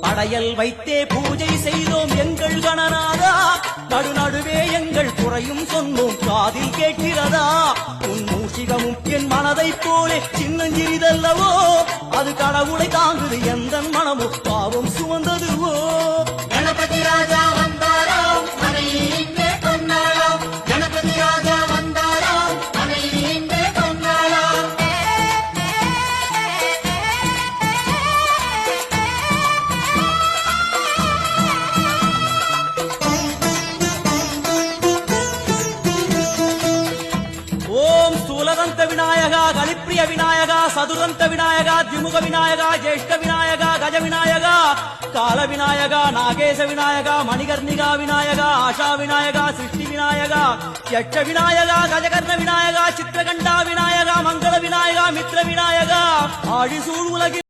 படையல் வைத்தே பூஜை செய்தோம் எங்கள் கணநாதா, நடுநடுவே எங்கள் குறையும் சொன்னோம் காதில் கேட்கிறதா. உன் மூஷிகமும் என் மனதை போலே சின்னஞ்சிறிதல்லவோ, அது கடவுளை தாங்குது எந்த மனமோ பாவம் சுமந்ததுவோ. கணபதி ராஜா வந்தாராம் மனையில் இங்கே கொண்டாளாம், கணபதி ராஜா வந்தாராம் மனையில் இங்கே கொண்டாளாம். ஓம் ஸ்தூலதந்த விநாயகா, கலிப்பிரிய விநாயகா, சதுரந்த விநாயகா, திமுக விநாயகா, ஜேஷ்ட விநாயகா, கஜ விநாயகா, கால விநாயகா, நாகேச விநாயகா, மணிகர்ணிகா விநாயகா, ஆஷா விநாயகா, சிருஷ்டி விநாயகா, யட்ச விநாயகா, கஜகர்ண விநாயகா, சித்திரகண்டா விநாயகா, மங்கள விநாயகா, மித்ர விநாயகா, ஆழிசூழ் உலகில்